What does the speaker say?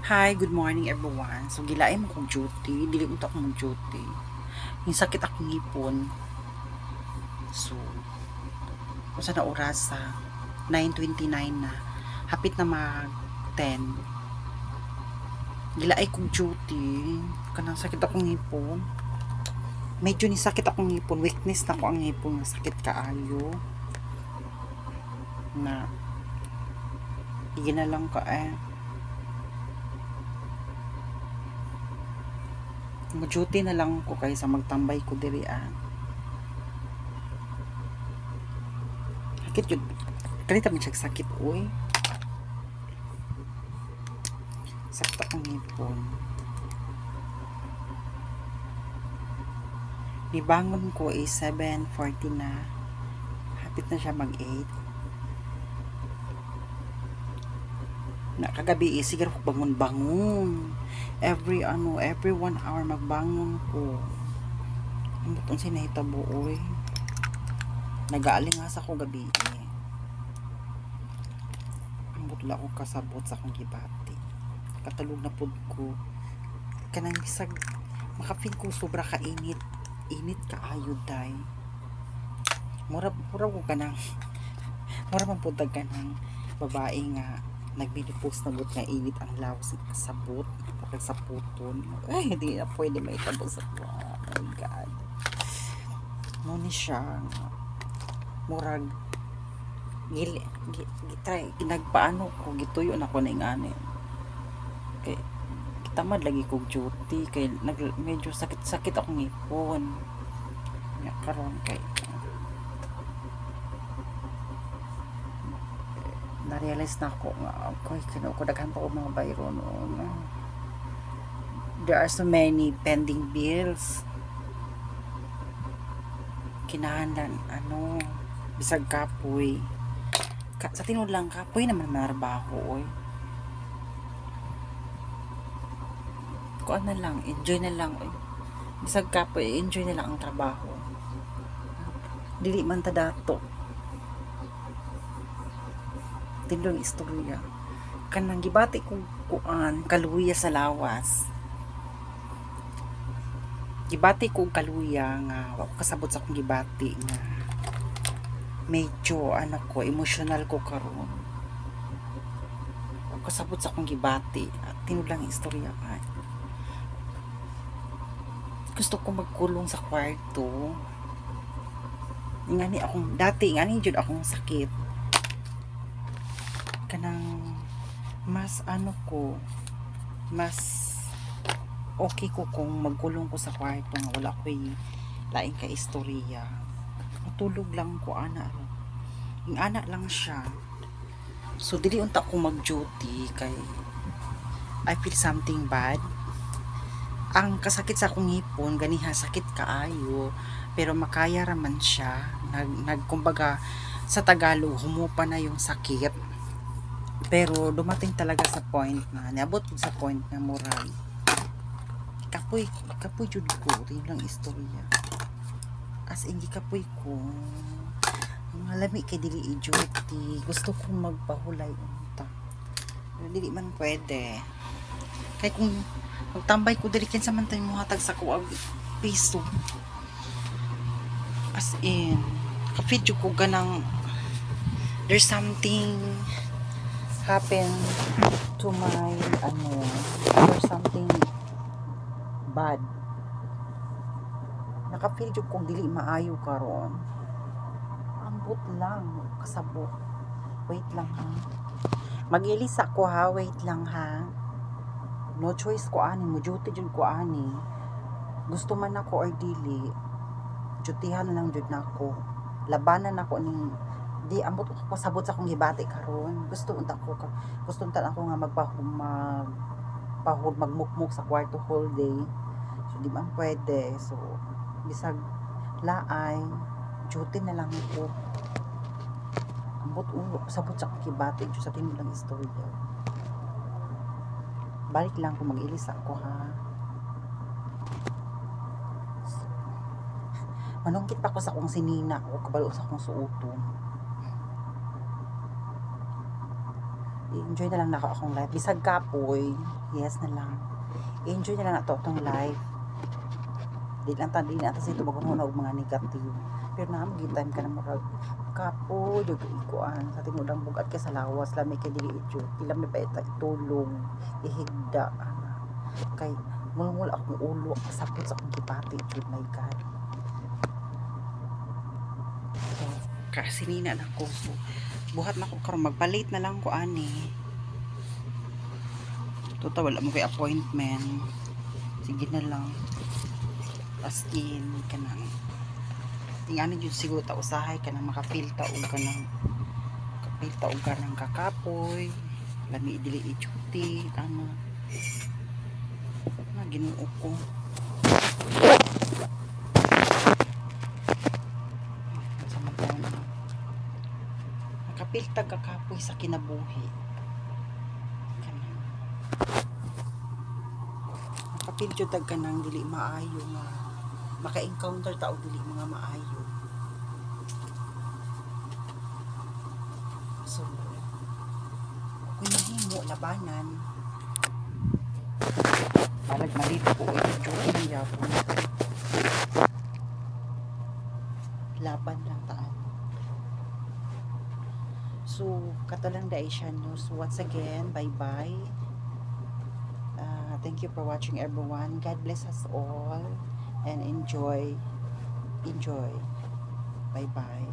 Hi, good morning everyone. So gilaay mo kong duty, dili mo ta akong duty. Yung sakit akong ngipon. So, kung sa na oras sa 9:29 na, hapit na mag 10. Gilaay kong duty, kanang sakit akong ngipon. Medyo ni sakit akong ngipon, weakness na ko ang ngipon, nga sakit kaayo. Na na lang ka Mo-duty na lang ko kaysa magtambay ko diri Sakit yun. Kanita man siya sakit, uy. Sakit akong ngipon. Nibangon ko is 7:40 na. Hapit na siya mag-8. Na kagabi siguro ko bangon-bangon. Every 1 hour magbangon ko. Ang butong sinahitabo, oy. Nag-aalingas ako gabi. Ang butla ko kasabot sa akong gibati. Katulog na pud ko. Kanang bisag makapin ko sobra ka init. Init ka ayod day. Mura ko kanang mura man pud kanang babae nga nagbidipost na but nga init ang lawas sa sabot kapag sa puton. Ay, hindi na pwede maitabo sa ko. Oh my God. Mo ni siya murag gitay ginagpaano ko gituyo na ko na ingani. Kay tamad lagi kog duty kay medyo sakit-sakit akong ngipon. Nya karon kay na-realize na ako nga ko daghan pa ko mga bayro noon. There are so many pending bills. Kinahanglan bisag kapoy. Sa tinud lang kapoy naman manarbaho oy. Kuan na lang, enjoy na lang oy. Bisag kapoy, enjoy na lang ang trabaho. Dili man ta dato. Tindong istorya kanang gibati kong kuan kaluya sa lawas. Gibati kong kaluya nga wa ko kasabot sa akong gibati nga medyo ko emotional ko karon. Wa ko kasabot sa akong gibati at tinud lang istorya ay. Gusto ko magkulong sa kwarto. Ingani akong dati ingani jud akong sakit. Kanang mas mas okay ko kung magkulong ko sa kwarto nga wala ko'y laing ka istorya. Matulog lang ko yung ana lang siya. So dili unta ko mag-duty kay I feel something bad. Ang kasakit sa akong ngipon ganiha sakit kaayo pero makaya raman siya. Kumbaga sa Tagalog humupa na yung sakit. Pero dumating talaga sa point na niabot ko sa point na moral kapoy jud ko rin lang istorya as in kapoy ko ang lami kay dili i-duty gusto kong magpahulay unta pero dili man pwede kay kung magtambay ko dili kinsa man tayo muhatag sa kuag piso as in ka-video ko ganang there's something happen to my or something bad. Naka-feel jud kong dili maayo karon. Ambot lang kasabot. Wait lang ha. Mag-ilis ako ha, wait lang ha. No choice ko ani, mo duty jud ko ani. Gusto man ako or dili, dutihan na lang jud nako. Labanan nako ning di ambot ko pasabot sa akong gibati karon. Gusto unta ako nga magmukmuk sa kwarto whole day. So di man pwede. So bisag laay duty na lang ako. Ambot pasabot sa akong gibati jud sa tinud lang istorya. Balik lang kung mag-ilis ako ha. So, manungkit pa ko sa akong sinina o kabalo sa akong suoton. enjoy na lang nako akong life bisag kapoy, yes na lang, enjoy na lang nato atong life, di lang ta sa ito bagon og mga negative, pero naman gitan ka na murag kapoy jud ikuan sa tinudang bugat ka sa lawas lami kay dili jud ilam pa ita itulong ihigda ana kay mulmul akong ulo sakit sa akong kipati jud, my god. So kasi nina na ko, so buhat na ko karon magpalit na lang ko ani. Tuta wala mo kay appointment. Sige na lang. As in kanang tingani jud siguro ta usahay kanang makapilta og kanang kapilta og kanang kakapoy. Lami dili i-duty ana. Na Ginoo ko. Sa mga nakapilta kakapoy sa kinabuhi. Kapilyo tag ka nang dili maayo nga maka-encounter tao dili mga maayo. So kung mahimo labanan balag malito ko i-joke lang yapon, laban lang taan. So kato lang da Asian News once again, bye bye. Thank you for watching everyone. God bless us all and enjoy. Bye bye.